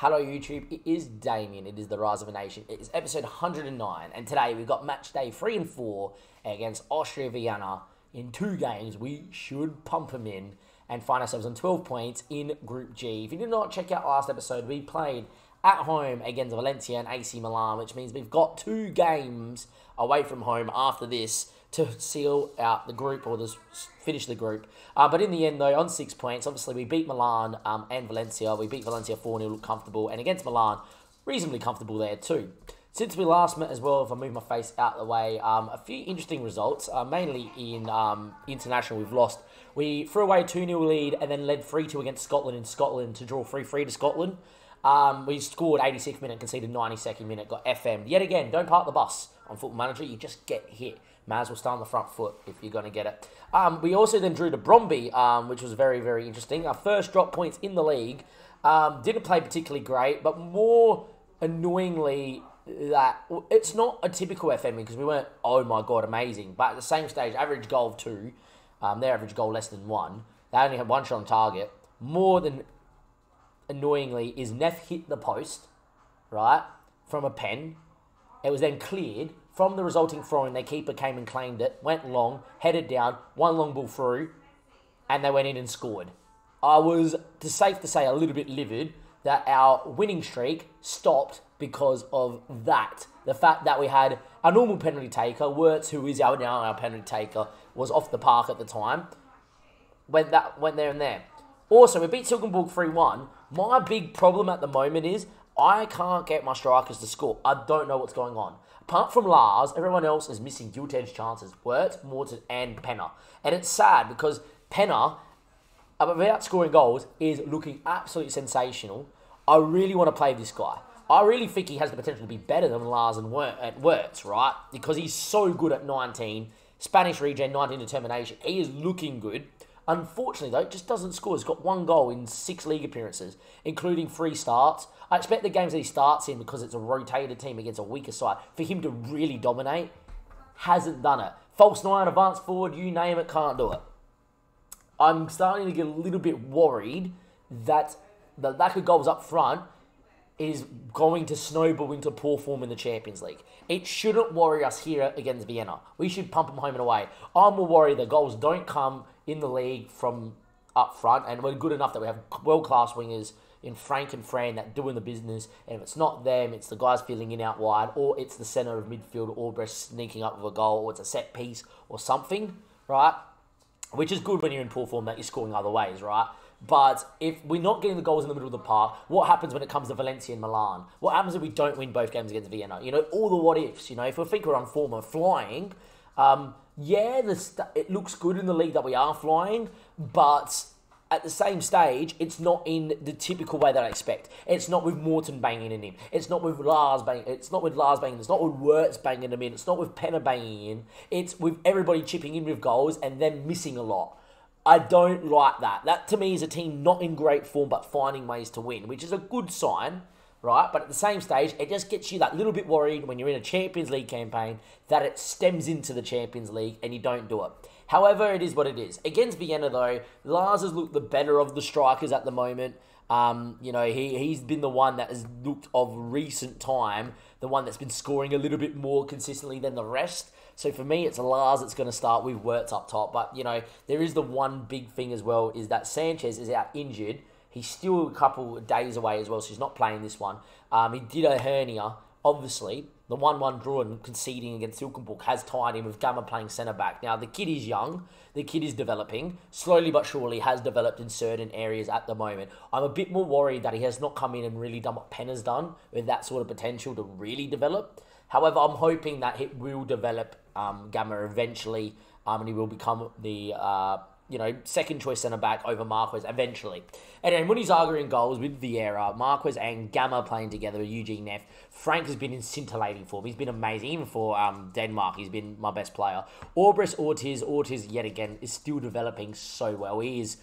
Hello YouTube, it is Damien, it is the Rise of a Nation, it is episode 109, and today we've got match day 3 and 4 against Austria Vienna. In 2 games, we should pump them in and find ourselves on 12 points in Group G. If you did not check out last episode, we played at home against Valencia and AC Milan, which means we've got 2 games away from home after this to seal out the group, or finish the group. But in the end, though, on 6 points, obviously we beat Milan and Valencia. We beat Valencia 4-0, looked comfortable, and against Milan, reasonably comfortable there too. Since we last met as well, if I move my face out of the way, a few interesting results, mainly in international we've lost. We threw away a 2-0 lead and then led 3-2 against Scotland in Scotland to draw 3-3 to Scotland. We scored 86th minute, conceded 92nd minute, got FM'd. Yet again, don't park the bus on Football Manager, you just get hit. May as well start on the front foot if you're going to get it. We also then drew to Bromby, which was very, very interesting. Our first drop points in the league. Didn't play particularly great, but more annoyingly, that it's not a typical FM because we weren't, oh my god, amazing. But at the same stage, average goal of 2, their average goal less than 1. They only had 1 shot on target. More than annoyingly is Neff hit the post, right, from a pen. It was then cleared. From the resulting throw-in, their keeper came and claimed it, went long, headed down, 1 long ball through, and they went in and scored. I was, safe to say, a little bit livid that our winning streak stopped because of that. The fact that we had a normal penalty taker, Wirtz, who is now our penalty taker, was off the park at the time, went there and there. Also, we beat Silkeborg 3-1. My big problem at the moment is I can't get my strikers to score. I don't know what's going on. Apart from Lars, everyone else is missing gilt-edge chances. Wirtz, Morton, and Penner. And it's sad because Penner, without scoring goals, is looking absolutely sensational. I really want to play this guy. I really think he has the potential to be better than Lars and Wirtz, right? Because he's so good at 19. Spanish regen, 19 determination. He is looking good. Unfortunately, though, it just doesn't score. He's got 1 goal in 6 league appearances, including 3 starts. I expect the games that he starts in, because it's a rotated team against a weaker side, for him to really dominate. Hasn't done it. False 9, advanced forward, you name it, can't do it. I'm starting to get a little bit worried that the lack of goals up front is going to snowball into poor form in the Champions League. It shouldn't worry us here against Vienna. We should pump them home and away. I'm more worried that goals don't come in the league from up front, and we're good enough that we have world-class wingers in Frank and Fran that doing the business, and if it's not them, it's the guys filling in out wide, or it's the centre of midfield, Albrecht sneaking up with a goal, or it's a set piece, or something, right? Which is good when you're in poor form that you're scoring other ways, right? But if we're not getting the goals in the middle of the park, what happens when it comes to Valencia and Milan? What happens if we don't win both games against Vienna? You know, all the what-ifs, you know, if we think we're on form of flying, yeah, it looks good in the league that we are flying, but at the same stage, it's not in the typical way that I expect. It's not with Morton banging in him. It's not with Lars banging. It's not with Lars banging. It's not with Wirtz banging them in. It's not with Penner banging in. It's with everybody chipping in with goals and then missing a lot. I don't like that. That, to me, is a team not in great form but finding ways to win, which is a good sign, right? But at the same stage, it just gets you that little bit worried when you're in a Champions League campaign that it stems into the Champions League and you don't do it. However, it is what it is. Against Vienna, though, Lars has looked the better of the strikers at the moment. You know, he's been the one that has looked of recent time, the one that's been scoring a little bit more consistently than the rest. So for me, it's Lars that's going to start with Wirtz up top. But, you know, there is the one big thing as well, is that Sanchez is out injured. He's still a couple of days away as well, so he's not playing this one. He did a hernia, obviously. The 1-1 draw and conceding against Silkeborg has tied him with Gamma playing centre-back. Now, the kid is young. The kid is developing. Slowly but surely has developed in certain areas at the moment. I'm a bit more worried that he has not come in and really done what Penner's done with that sort of potential to really develop. However, I'm hoping that it will develop Gamma eventually, and he will become the second choice centre-back over Marquez eventually. And then when he's arguing goals with Vieira, Marquez and Gamma playing together with Eugene Neff, Frank has been in scintillating form. He's been amazing. Even for Denmark, he's been my best player. Ortiz yet again is still developing so well. He is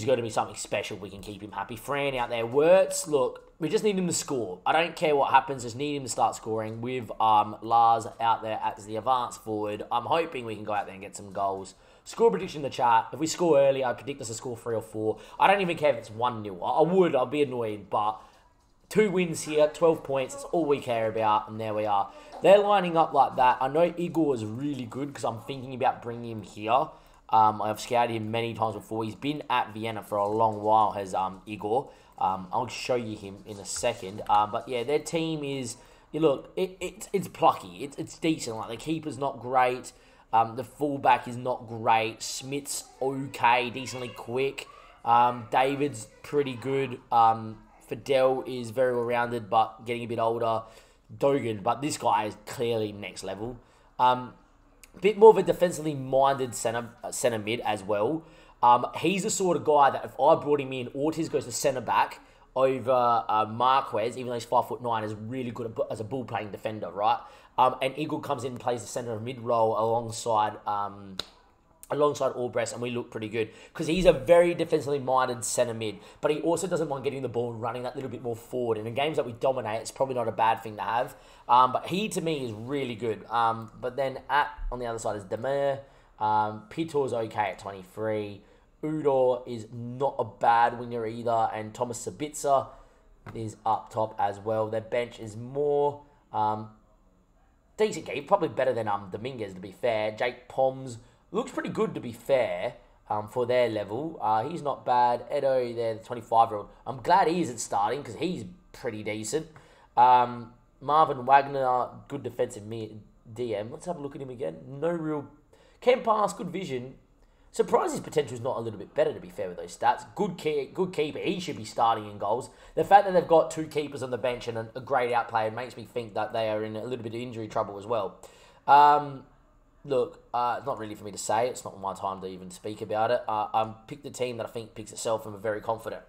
going to be something special. We can keep him happy. Fran out there. Wirtz, look, we just need him to score. I don't care what happens. Just need him to start scoring with Lars out there as the advanced forward. I'm hoping we can go out there and get some goals. Score prediction in the chat. If we score early, I predict us to score 3 or 4. I don't even care if it's 1-0. I'd be annoyed, but 2 wins here, 12 points. That's all we care about, and there we are. They're lining up like that. I know Igor is really good because I'm thinking about bringing him here. I've scouted him many times before. He's been at Vienna for a long while, has Igor. I'll show you him in a second. But yeah, their team is... look, it's plucky. It's decent. Like, the keeper's not great. The fullback is not great. Smith's okay, decently quick. David's pretty good. Fidel is very well-rounded, but getting a bit older. Dogan, but this guy is clearly next level. A bit more of a defensively minded centre mid as well. He's the sort of guy that if I brought him in, Ortiz goes to centre back over Marquez, even though he's 5'9", is really good as a ball-playing defender, right? And Eagle comes in and plays the centre mid role alongside Albrecht, and we look pretty good because he's a very defensively minded centre mid, but he also doesn't mind getting the ball and running that little bit more forward. And in games that we dominate, it's probably not a bad thing to have. But he, to me, is really good. But then on the other side is Demir. Pitor's okay at 23. Udor is not a bad winger either, and Thomas Sabitzer is up top as well. Their bench is more decent game, probably better than Dominguez, to be fair. Jake Poms looks pretty good, to be fair, for their level. He's not bad. Edo, there, the 25-year-old. I'm glad he isn't starting because he's pretty decent. Marvin Wagner, good defensive DM. Let's have a look at him again. No real... Can pass, good vision. Surprised his potential is not a little bit better, to be fair, with those stats. Good keeper. He should be starting in goals. The fact that they've got 2 keepers on the bench and a grayed out player makes me think that they are in a little bit of injury trouble as well. Look, it's not really for me to say. It's not my time to even speak about it. I picked the team that I think picks itself, and I'm very confident.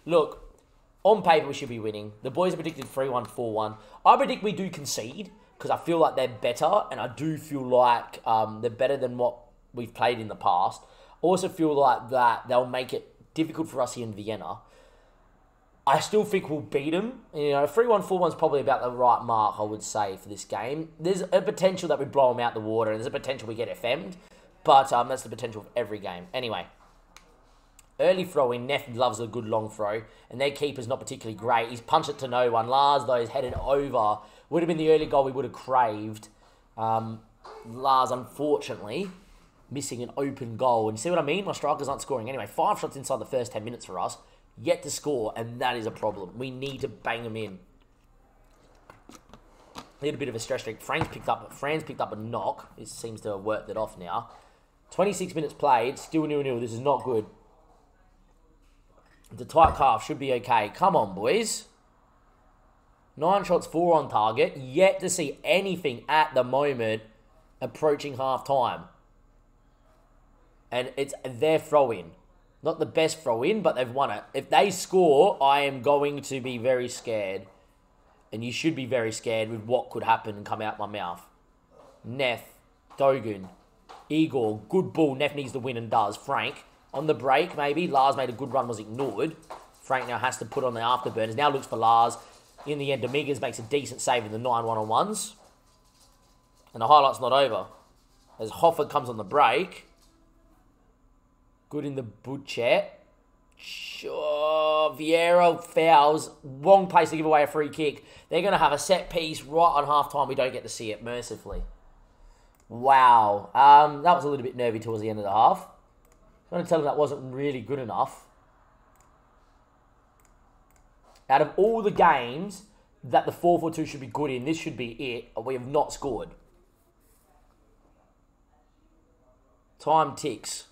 Look, on paper, we should be winning. The boys have predicted 3-1, 4-1. I predict we do concede because I feel like they're better, and I do feel like they're better than what we've played in the past. I also feel like that they'll make it difficult for us here in Vienna. I still think we'll beat them. 3-1, 4-1 is probably about the right mark, I would say, for this game. There's a potential that we blow them out the water, and there's a potential we get FM'd, but that's the potential of every game. Anyway, early throw-in. Neff loves a good long throw, and their keeper's not particularly great. He's punched it to no one. Lars, though, is headed over. Would have been the early goal we would have craved. Lars, unfortunately, missing an open goal. And you see what I mean? My strikers aren't scoring. Anyway, 5 shots inside the first 10 minutes for us. Yet to score, and that is a problem. We need to bang them in. A little bit of a stress streak. Franz picked up a knock. It seems to have worked it off now. 26 minutes played. Still 0-0. This is not good. The tight calf should be okay. Come on, boys. 9 shots, 4 on target. Yet to see anything at the moment approaching half-time. And it's their throw-in. Not the best throw-in, but they've won it. If they score, I am going to be very scared. And you should be very scared with what could happen and come out my mouth. Neff, Dogan, Igor, good ball. Neff needs to win and does. Frank, on the break, maybe. Lars made a good run, was ignored. Frank now has to put on the afterburners. Now looks for Lars. In the end, Dominguez makes a decent save in the 9 one-on-ones. And the highlight's not over. As Hoffa comes on the break. Good in the boot chat. Sure, Vieira fouls. Wrong place to give away a free kick. They're going to have a set piece right on half-time. We don't get to see it, mercifully. Wow. That was a little bit nervy towards the end of the half. I'm going to tell them that wasn't really good enough. Out of all the games that the 4-4-2 should be good in, this should be it. We have not scored. Time ticks.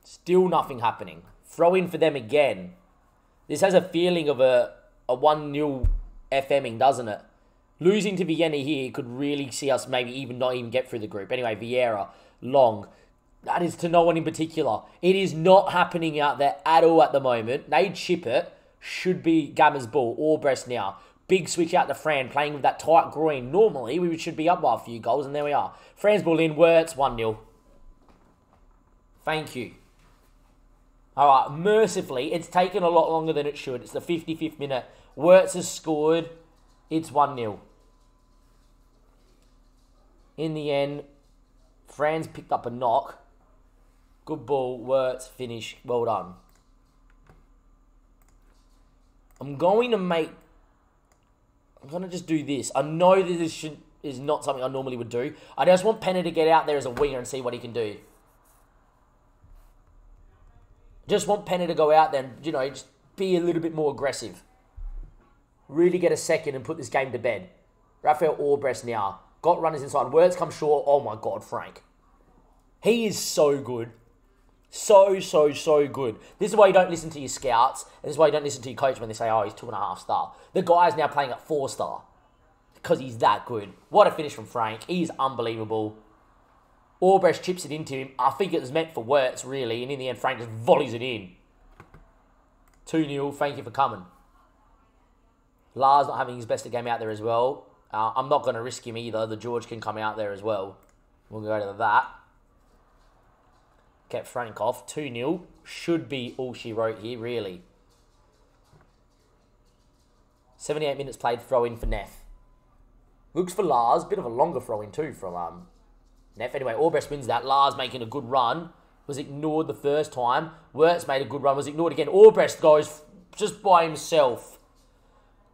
Still nothing happening. Throw in for them again. This has a feeling of a 1-0 FMing, doesn't it? Losing to Vienna here could really see us maybe even not even get through the group. Anyway, Vieira, long. That is to no one in particular. It is not happening out there at all at the moment. They chip it. Should be Gamma's ball. Albrecht now. Big switch out to Fran, playing with that tight groin. Normally, we should be up by a few goals, and there we are. Fran's ball in. Wirtz, 1-0. Thank you. All right, mercifully, it's taken a lot longer than it should. It's the 55th minute. Wirtz has scored. It's 1-0. In the end, Franz picked up a knock. Good ball. Wirtz, finish. Well done. I'm going to just do this. I know that this is not something I normally would do. I just want Penner to get out there as a winger and see what he can do. Just want Penner to go out there and, just be a little bit more aggressive. Really get a second and put this game to bed. Raphael Orbrecht now. Got runners inside. Words come short. Oh my God, Frank. He is so good. So good. This is why you don't listen to your scouts. And this is why you don't listen to your coach when they say, oh, he's 2.5 star. The guy's now playing at 4 star. Because he's that good. What a finish from Frank. He's unbelievable. Orbrecht chips it into him. I think it was meant for Wirtz, really. And in the end, Frank just volleys it in. 2-0. Thank you for coming. Lars not having his best game out there as well. I'm not going to risk him either. The George can come out there as well. We'll go to that. Kept Frank off. 2-0. Should be all she wrote here, really. 78 minutes played. Throw in for Neff. Looks for Lars. Bit of a longer throw in too from Neff. Anyway, Orbrecht wins that. Lars making a good run. Was ignored the first time. Wirtz made a good run. Was ignored again. Orbrecht goes just by himself.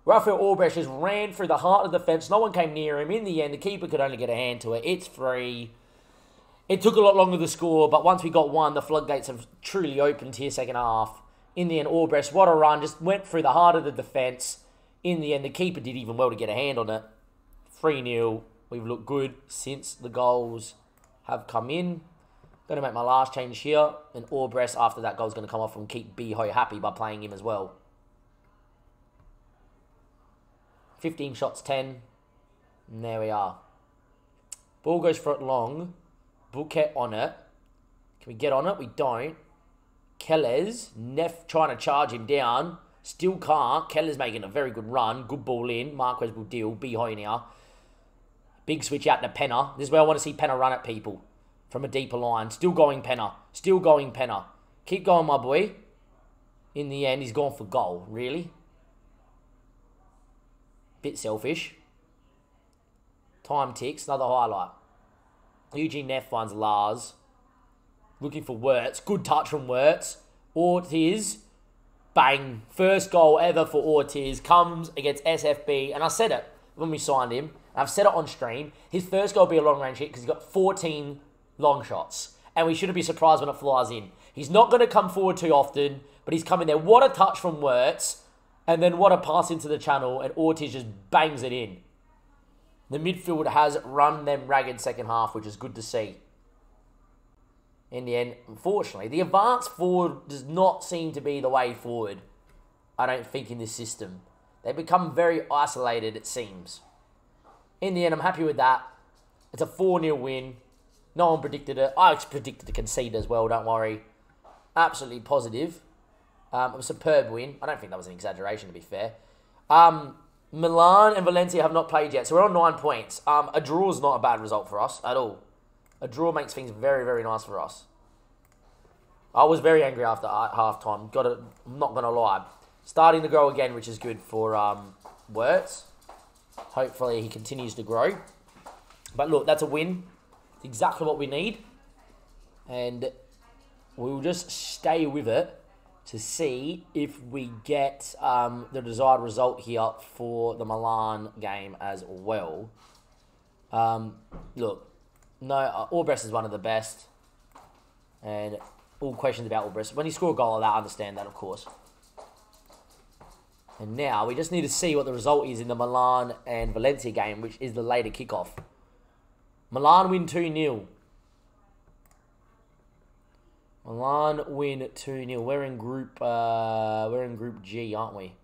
Raphael Orbrecht just ran through the heart of the fence. No one came near him. In the end, the keeper could only get a hand to it. It's free. It took a lot longer to score, but once we got one, the floodgates have truly opened here second half. In the end, Orbrecht, what a run. Just went through the heart of the defence. In the end, the keeper did even well to get a hand on it. 3-0. We've looked good since the goals have come in. Going to make my last change here. And Orbrecht, after that goal, is going to come off and keep Biho happy by playing him as well. 15 shots, 10. And there we are. Ball goes for it long. Bouquet on it. Can we get on it? We don't. Kellers. Neff trying to charge him down. Still can't. Keller's making a very good run. Good ball in. Marquez will deal. Biho now. Big switch out to Penner. This is where I want to see Penner run at people. From a deeper line. Still going Penner. Still going Penner. Keep going, my boy. In the end, he's gone for goal. Really? Bit selfish. Time ticks. Another highlight. Eugene Neff finds Lars. Looking for Wirtz. Good touch from Wirtz. Ortiz. Bang. First goal ever for Ortiz. Comes against SFB. And I said it when we signed him. I've said it on stream. His first goal will be a long range hit because he's got 14 long shots. And we shouldn't be surprised when it flies in. He's not going to come forward too often. But he's coming there. What a touch from Wirtz. And then what a pass into the channel, and Ortiz just bangs it in. The midfield has run them ragged second half, which is good to see. In the end, unfortunately, the advance forward does not seem to be the way forward, I don't think, in this system. They become very isolated, it seems. In the end, I'm happy with that. It's a 4-0 win. No one predicted it. I predicted to concede as well, don't worry. Absolutely positive. A superb win. I don't think that was an exaggeration, to be fair. Milan and Valencia have not played yet, so we're on 9 points. A draw is not a bad result for us at all. A draw makes things very, very nice for us. I was very angry after half-time. I'm not going to lie. Starting to grow again, which is good for Wirtz. Hopefully he continues to grow. But look, that's a win. It's exactly what we need. And we'll just stay with it to see if we get the desired result here for the Milan game as well. Look, no, Orbrecht is one of the best. And all questions about Orbrecht. When you score a goal like that, I understand that, of course. And now we just need to see what the result is in the Milan and Valencia game, which is the later kickoff. Milan win 2-0. Milan win 2-0. We're in group G, aren't we?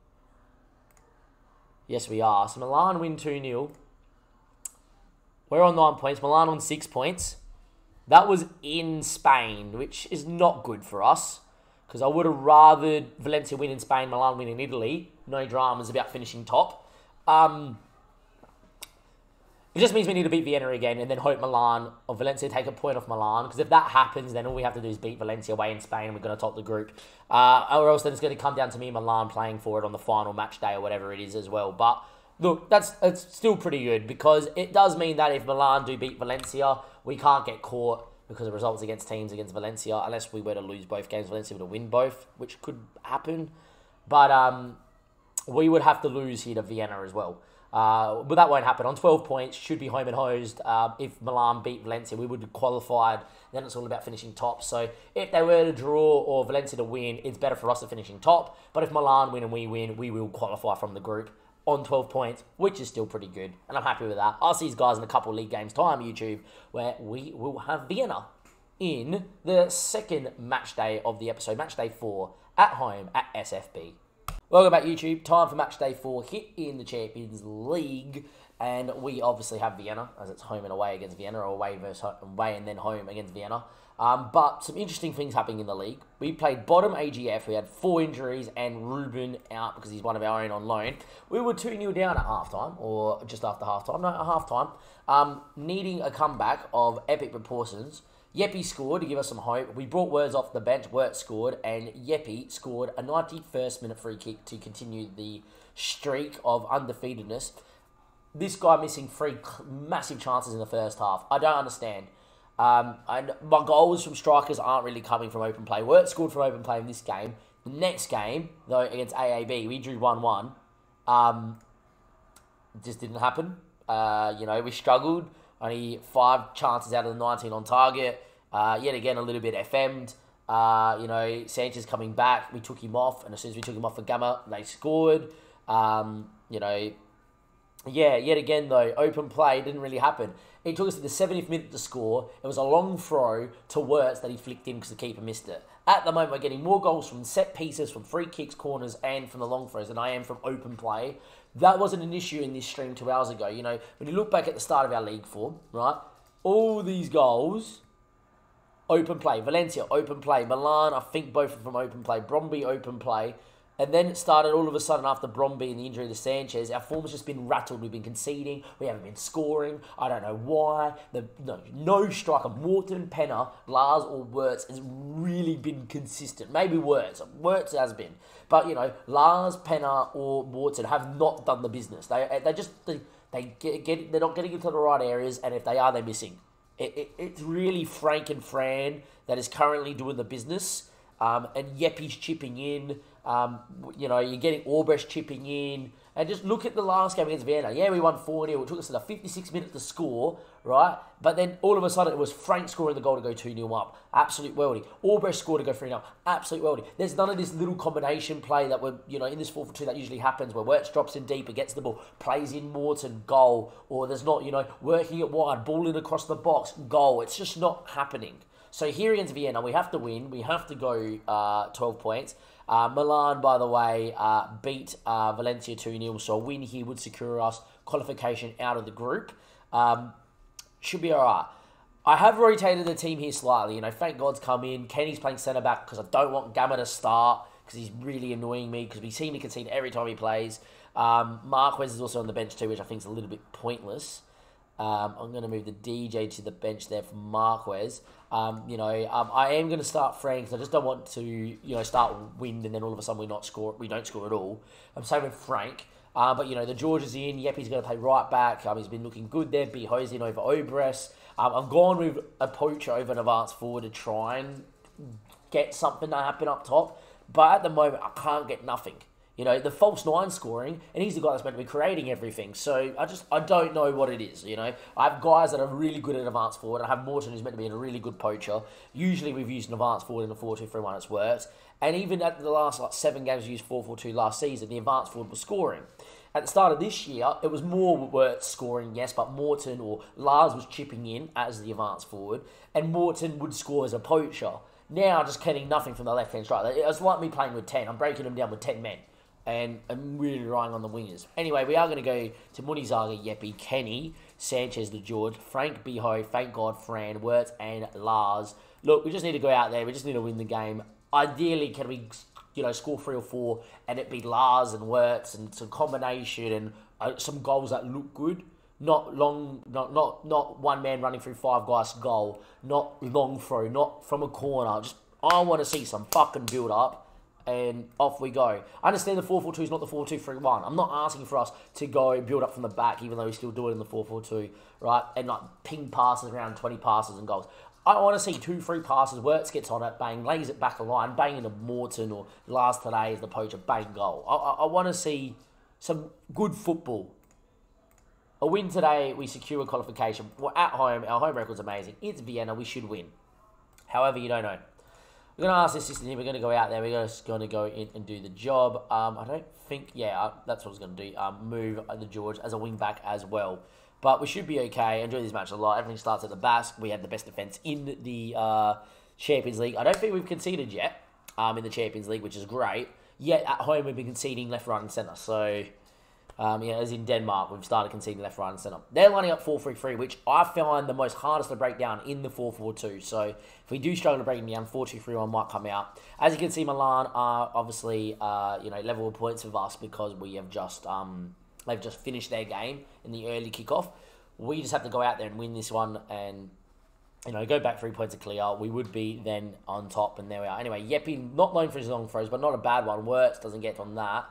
Yes, we are. So Milan win 2-0. We're on 9 points. Milan on 6 points. That was in Spain, which is not good for us. Because I would have rather Valencia win in Spain, Milan win in Italy. No dramas about finishing top. It just means we need to beat Vienna again and then hope Milan or Valencia take a point off Milan. Because if that happens, then all we have to do is beat Valencia away in Spain and we're going to top the group. Or else then it's going to come down to me and Milan playing for it on the final match day or whatever it is as well. But look, it's still pretty good because it does mean that if Milan do beat Valencia, we can't get caught because of results against teams against Valencia unless we were to lose both games. Valencia were to win both, which could happen. But we would have to lose here to Vienna as well. But that won't happen. On 12 points, should be home and hosed. If Milan beat Valencia, we would have qualified. Then it's all about finishing top. So if they were to draw or Valencia to win, it's better for us to finishing top. But if Milan win and we win, we will qualify from the group on 12 points, which is still pretty good. And I'm happy with that. I'll see these guys in a couple of league games time, YouTube, where we will have Vienna in the second match day of the episode, match day 4, at home at SFB. Welcome back, YouTube. Time for match day 4 here in the Champions League. And we obviously have Vienna, as it's home and away against Vienna, or away and then home against Vienna. But some interesting things happening in the league. We played bottom AGF. We had 4 injuries and Ruben out because he's one of our own on loan. We were 2-0 down at halftime, or just after halftime. No, at halftime. Needing a comeback of epic proportions. Yepi scored to give us some hope. We brought Words off the bench. Wirt scored, and Yepi scored a 91st minute free kick to continue the streak of undefeatedness. This guy missing 3 massive chances in the first half. I don't understand. My goals from strikers aren't really coming from open play. Wirt scored from open play in this game. The next game, though, against AAB, we drew 1-1. It just didn't happen. We struggled. Only 5 chances out of the 19 on target. Yet again, a little bit FM'd. Sanchez coming back. We took him off, and as soon as we took him off for Gamma, they scored. Yet again, though, open play didn't really happen. It took us to the 70th minute to score. It was a long throw to Wirtz that he flicked in because the keeper missed it. At the moment, we're getting more goals from set pieces, from free kicks, corners, and from the long throws than I am from open play. That wasn't an issue in this stream 2 hours ago. When you look back at the start of our league form, right, all these goals, open play. Valencia, open play. Milan, I think both from open play. Bromby, open play. And then it started all of a sudden after Bromby and the injury to Sanchez. Our form has just been rattled. We've been conceding. We haven't been scoring. I don't know why. No striker, Morton, Penner, Lars or Wirtz has really been consistent. Maybe Wirtz. Wirtz has been. But, Lars, Penner or Morton have not done the business. They're not getting into the right areas. And if they are, they're missing. It's really Frank and Fran that is currently doing the business. And Yepi's chipping in. You're getting Albrecht chipping in. And just look at the last game against Vienna. Yeah, we won 4-0. It took us to the 56th minute to score, right? But then all of a sudden it was Frank scoring the goal to go 2-0 up. Absolute welding. Albrecht scored to go 3-0. Absolute welding. There's none of this little combination play that we're, in this 4-for-2 that usually happens where Wirtz drops in deeper, gets the ball, plays in Morton, goal. Or there's not, working it wide, ball in across the box, goal. It's just not happening. So here against Vienna, we have to win. We have to go 12 points. Milan, by the way, beat Valencia 2-0, so a win here would secure us qualification out of the group. Should be all right. I have rotated the team here slightly. Thank God's come in. Kenny's playing centre-back because I don't want Gamma to start because he's really annoying me because we seem to concede every time he plays. Marquez is also on the bench too, which I think is a little bit pointless. I'm going to move the DJ to the bench there for Marquez. I am going to start Frank because I just don't want to, start wind and then all of a sudden we don't score at all. I'm saying with Frank. But the George is in. Yepi's going to play right back. He's been looking good there. Beho's in over Obres. I've gone with a poacher over an advanced forward to try and get something to happen up top. But at the moment, I can't get nothing. The false 9 scoring, and he's the guy that's meant to be creating everything. So I don't know what it is, I have guys that are really good at advanced forward. I have Morton who's meant to be a really good poacher. Usually we've used an advanced forward in a 4-2-3-1, it's worked. And even at the last 7 games we used 4-4-2 last season, the advanced forward was scoring. At the start of this year, it was more Wirtz scoring, yes, but Morton or Lars was chipping in as the advanced forward, and Morton would score as a poacher. Now, just getting nothing from the left-hand striker. It's like me playing with 10. I'm breaking them down with 10 men. And I'm really relying on the wingers. Anyway, we are going to go to Munizaga, Yepi, Kenny, Sanchez, the George, Frank, Beho, thank God, Fran, Wirtz, and Lars. Look, we just need to go out there. We just need to win the game. Ideally, can we, score 3 or 4 and it be Lars and Wirtz and some combination and some goals that look good. Not long, not one man running through 5 guys goal. Not long throw, not from a corner. I want to see some fucking build up. And off we go. I understand the 4-4-2 is not the 4-2-3-1. I'm not asking for us to go build up from the back, even though we still do it in the 4-4-2, right? And ping passes around 20 passes and goals. I want to see 2 free passes. Wirtz gets on it, bang, lays it back a line, bang into Morton or last today as the poacher, bang, goal. I want to see some good football. A win today, we secure qualification. We're at home. Our home record's amazing. It's Vienna. We should win. However, you don't know. We're going to ask the assistant here. We're going to go out there. We're just going to go in and do the job. I don't think... Yeah, that's what I was going to do. Move the George as a wing-back as well. But we should be okay. I enjoy this match a lot. Everything starts at the Basque. We have the best defence in the Champions League. I don't think we've conceded yet in the Champions League, which is great. Yet at home, we've been conceding left, right and centre. So... as in Denmark, we've started conceding left, right, and centre. They're lining up 4-3-3, which I find the most hardest to break down in the 4-4-2. So if we do struggle to break them down, 4-2-3-1 might come out. As you can see, Milan are obviously level of points with us because we have just they've just finished their game in the early kickoff. We just have to go out there and win this one and go back 3 points to clear. We would be then on top, and there we are. Anyway, Yepi, not known for his long throws, but not a bad one. Wirtz doesn't get on that.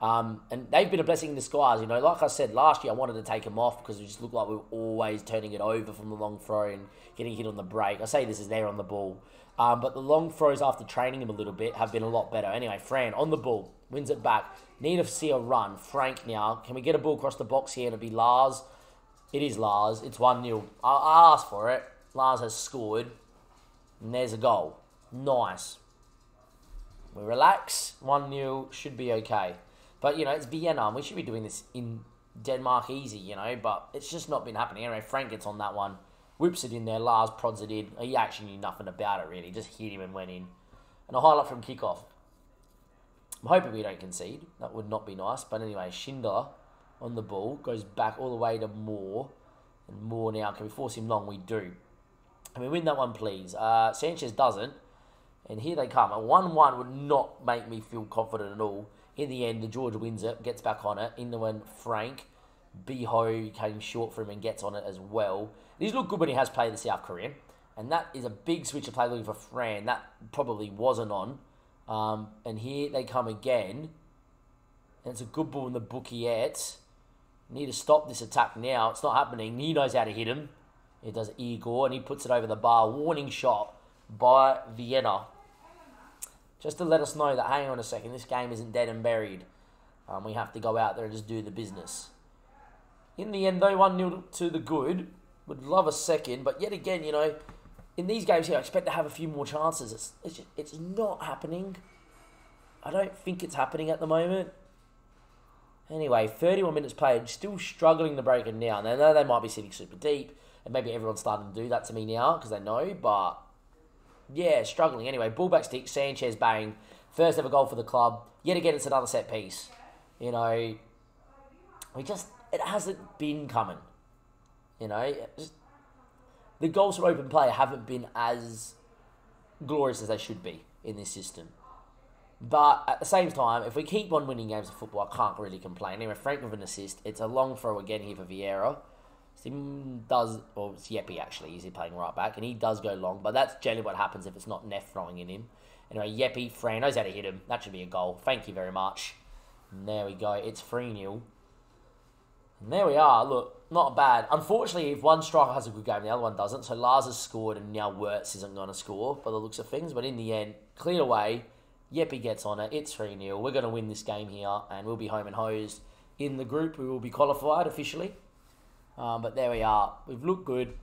And they've been a blessing in disguise, Like I said, last year I wanted to take them off because it just looked like we were always turning it over from the long throw and getting hit on the break. I say this as they're on the ball. But the long throws after training them a little bit have been a lot better. Anyway, Fran on the ball, wins it back. Need to see a run. Frank now. Can we get a ball across the box here? It'll be Lars. It is Lars. It's 1-0. I asked for it. Lars has scored. And there's a goal. Nice. We relax. 1-0. Should be okay. But, it's Vienna, and we should be doing this in Denmark easy, but it's just not been happening. Anyway, Frank gets on that one, whips it in there, Lars prods it in. He actually knew nothing about it, really. Just hit him and went in. And a highlight from kickoff. I'm hoping we don't concede. That would not be nice. But anyway, Schindler on the ball, goes back all the way to Moore. And Moore now, can we force him long? We do. Can we win that one, please? Sanchez doesn't. And here they come. A 1-1 would not make me feel confident at all. In the end, the George wins it, gets back on it. In the one, Frank. Biho came short for him and gets on it as well. He's looked good when he has played the South Korean. And that is a big switch of play looking for Fran. That probably wasn't on. And here they come again. And it's a good ball in the Bukiet. Need to stop this attack now. It's not happening. He knows how to hit him. He does Igor, and he puts it over the bar. Warning shot by Vienna. Just to let us know that, hang on a second, this game isn't dead and buried. We have to go out there and just do the business. In the end, though, 1-0 to the good. Would love a second, but yet again, in these games here, I expect to have a few more chances. It's not happening. I don't think it's happening at the moment. Anyway, 31 minutes played, still struggling to break it down. I know they might be sitting super deep, and maybe everyone's starting to do that to me now because they know, but... yeah, struggling. Anyway, ball back stick, Sanchez bang. First ever goal for the club. Yet again, it's another set piece. It hasn't been coming. The goals from open play haven't been as glorious as they should be in this system. But at the same time, if we keep on winning games of football, I can't really complain. Anyway, Frank with an assist. It's a long throw again here for Vieira. It's Yepi actually, he's playing right back, and he does go long, but that's generally what happens if it's not Neff throwing in him. Anyway, Yepi, Fran knows how to hit him. That should be a goal. Thank you very much. And there we go. It's 3-0. And there we are. Look, not bad. Unfortunately, if one striker has a good game, the other one doesn't. So Lars has scored, and now Wirtz isn't going to score by the looks of things. But in the end, cleared away. Yepi gets on it. It's 3-0. We're going to win this game here, and we'll be home and hosed in the group. We will be qualified officially. But there we are. We've looked good.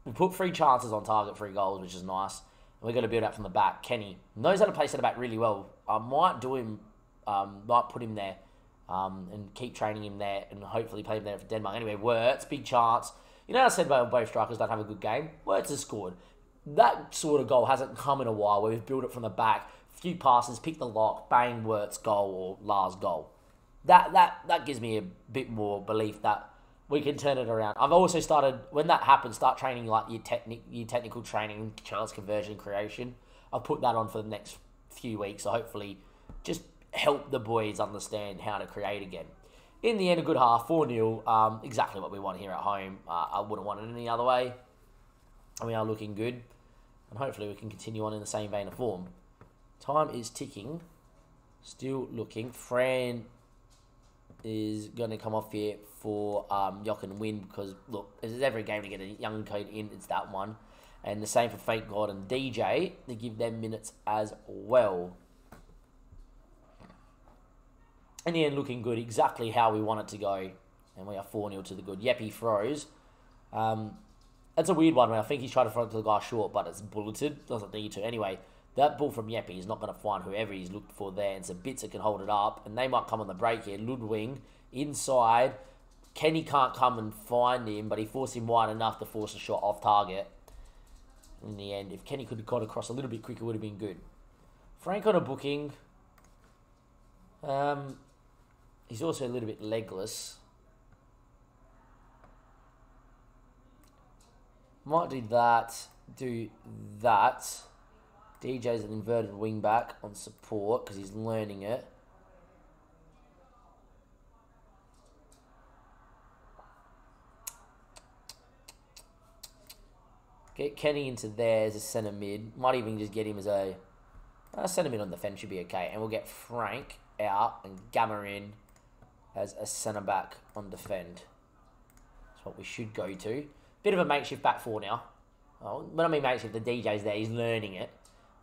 We put 3 chances on target, 3 goals, which is nice. And we're going to build up from the back. Kenny knows how to play centre back really well. I might do him, might put him there and keep training him there and hopefully play him there for Denmark. Anyway, Wirtz, big chance. I said both strikers don't have a good game. Wirtz has scored. That sort of goal hasn't come in a while where we've built it from the back. Few passes, pick the lock, bang, Wirtz goal or Lars goal. That gives me a bit more belief that we can turn it around. I've also started, when that happens, start training like your technical training, chance conversion, creation. I'll put that on for the next few weeks. So hopefully just help the boys understand how to create again. In the end, a good half, 4-0. Exactly what we want here at home. I wouldn't want it any other way. And we are looking good. And hopefully we can continue on in the same vein of form. Time is ticking. Still looking. Fran is going to come off here for Jock and win because, look, there's every game to get a young code in. It's that one. And the same for Fake God and DJ. They give them minutes as well. In the end, looking good. Exactly how we want it to go. And we are 4-0 to the good. Yeppy throws. That's a weird one. I think he's trying to throw it to the guy short, but it's bulleted. Doesn't need to. Anyway, that ball from Yeppy is not going to find whoever he's looked for there. And some bits that can hold it up. And they might come on the break here. Ludwig inside. Kenny can't come and find him, but he forced him wide enough to force a shot off target. In the end, if Kenny could have got across a little bit quicker, it would have been good. Frank on a booking. He's also a little bit legless. Might do that. Do that. DJ's an inverted wing back on support because he's learning it. Get Kenny into there as a centre mid. Might even just get him as a centre mid on defence should be okay. And we'll get Frank out and Gamma in as a centre back on defend. That's what we should go to. Bit of a makeshift back four now. When I mean makeshift, the DJ's there. He's learning it.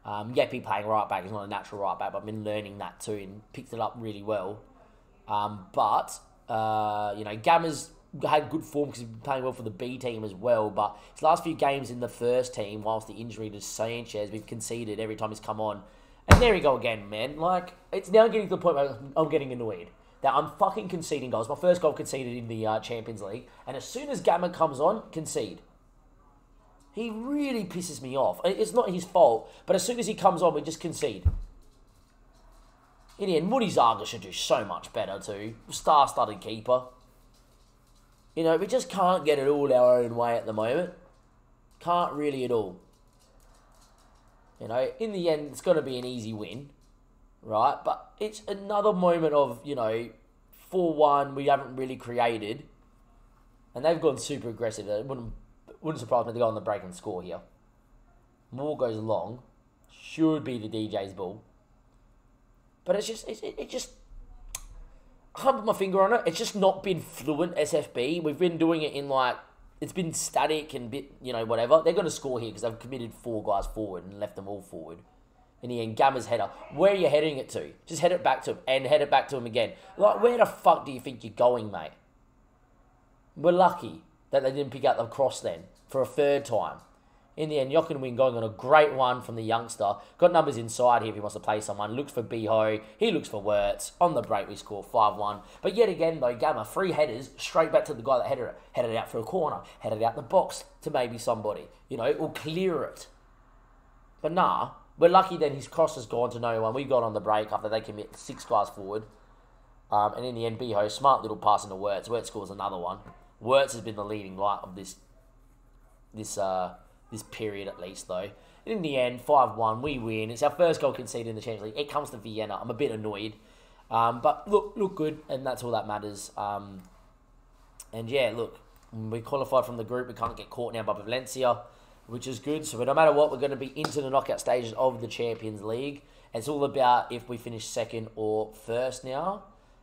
Yeppy playing right back. He's not a natural right back, but I've been learning that too and picked it up really well. You know, Gamma's had good form because he's been playing well for the B team as well. But his last few games in the first team, whilst the injury to Sanchez, we've conceded every time he's come on. And there we go again, man. Like, it's now getting to the point where I'm getting annoyed that I'm fucking conceding goals. My first goal conceded in the Champions League. And as soon as Gamma comes on, concede. He really pisses me off. It's not his fault, but as soon as he comes on, we just concede. In the end, Moody Zaga should do so much better too. Star-studded keeper. You know, we just can't get it all our own way at the moment. Can't really at all. You know, in the end, it's going to be an easy win. Right? But it's another moment of, you know, 4-1 we haven't really created. And they've gone super aggressive. It wouldn't surprise me to go on the break and score here. More goes long. Should be the DJ's ball. But it's just, it just, I can't put my finger on it. It's just not been fluent SFB. We've been doing it in like, it's been static and bit, you know, whatever. They're going to score here because they've committed 4 guys forward and left them all forward. In the end, Gamma's header. Where are you heading it to? Just head it back to him and head it back to him again. Like, where the fuck do you think you're going, mate? We're lucky that they didn't pick out the cross then for a third time. In the end, Jokin going on a great one from the youngster. Got numbers inside here if he wants to play someone. Looks for Biho. He looks for Wirtz. On the break, we score 5-1. But yet again, though, Gamma, 3 headers straight back to the guy that headed it. Headed it out for a corner. Headed it out the box to maybe somebody. You know, or clear it. But nah, we're lucky then his cross has gone to no one. We got on the break after they commit 6 guys forward. And in the end, Biho, smart little pass into Wirtz. Wirtz scores another one. Wirtz has been the leading light of this period at least, though. In the end, 5-1, we win. It's our first goal conceded in the Champions League. It comes to Vienna. I'm a bit annoyed. But look good, and that's all that matters. And yeah, look, we qualified from the group. We can't get caught now by Valencia, which is good. So no matter what, we're going to be into the knockout stages of the Champions League. It's all about if we finish second or first now.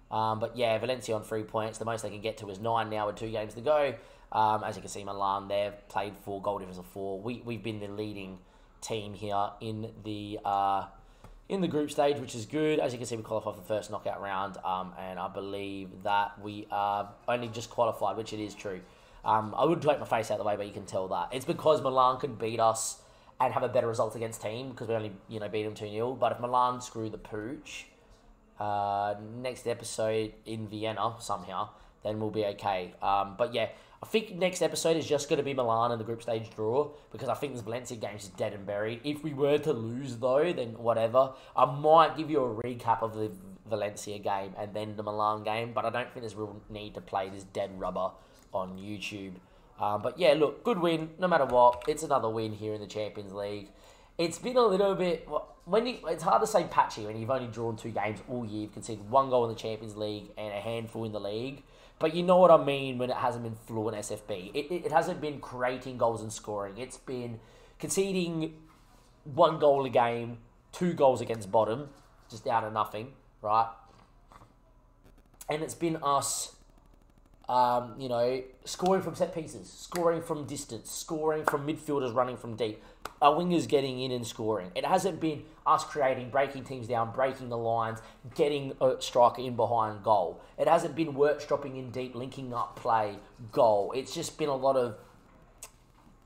But yeah, Valencia on 3 points. The most they can get to is 9 now with 2 games to go. As you can see, Milan, they've played 4, goal difference of 4. We've been the leading team here in the group stage, which is good. As you can see, we qualified for the first knockout round, and I believe that we only just qualified, which it is true. I would take my face out of the way, but you can tell that. It's because Milan could beat us and have a better result against team, because we only, you know, beat them 2-0. But if Milan screw the pooch, next episode in Vienna somehow, then we'll be okay. But yeah, I think next episode is just going to be Milan and the group stage draw, because I think this Valencia game is dead and buried. If we were to lose, though, then whatever. I might give you a recap of the Valencia game and then the Milan game, but I don't think there's real need to play this dead rubber on YouTube. But yeah, look, good win, no matter what. It's another win here in the Champions League. It's been a little bit... it's hard to say patchy when you've only drawn 2 games all year. You've conceded 1 goal in the Champions League and a handful in the league. But you know what I mean when it hasn't been fluent SFB. It hasn't been creating goals and scoring. It's been conceding 1 goal a game, 2 goals against bottom, just down to nothing, right? And it's been us Scoring from set pieces, scoring from distance, scoring from midfielders running from deep, our wingers getting in and scoring. It hasn't been us creating, breaking teams down, breaking the lines, getting a striker in behind goal. It hasn't been work dropping in deep, linking up play, goal. It's just been a lot of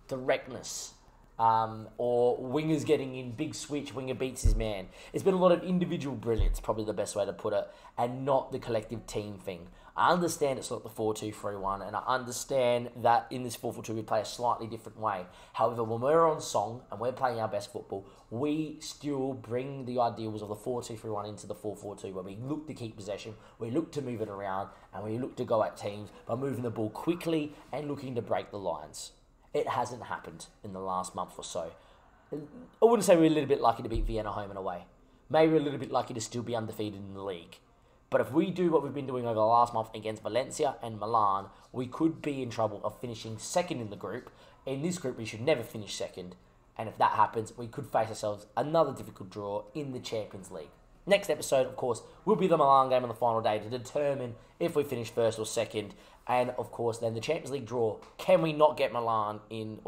directness. Or wingers getting in, big switch, winger beats his man. It's been a lot of individual brilliance, probably the best way to put it, and not the collective team thing. I understand it's not the 4-2-3-1, and I understand that in this 4-4-2 we play a slightly different way. However, when we're on song and we're playing our best football, we still bring the ideals of the 4-2-3-1 into the 4-4-2, where we look to keep possession, we look to move it around, and we look to go at teams by moving the ball quickly and looking to break the lines. It hasn't happened in the last month or so. I wouldn't say we're a little bit lucky to beat Vienna home and away. Maybe a little bit lucky to still be undefeated in the league. But if we do what we've been doing over the last month against Valencia and Milan, we could be in trouble of finishing second in the group. In this group, we should never finish second. And if that happens, we could face ourselves another difficult draw in the Champions League. Next episode, of course, will be the Milan game on the final day to determine if we finish first or second. And, of course, then the Champions League draw. Can we not get Milan? Can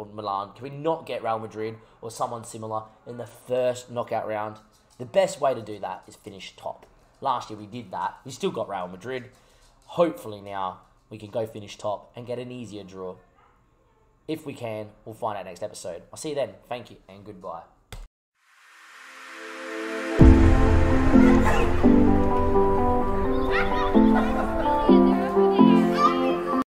we not get Real Madrid or someone similar in the first knockout round? The best way to do that is finish top. Last year we did that. We still got Real Madrid. Hopefully now we can go finish top and get an easier draw. If we can, we'll find out next episode. I'll see you then. Thank you and goodbye.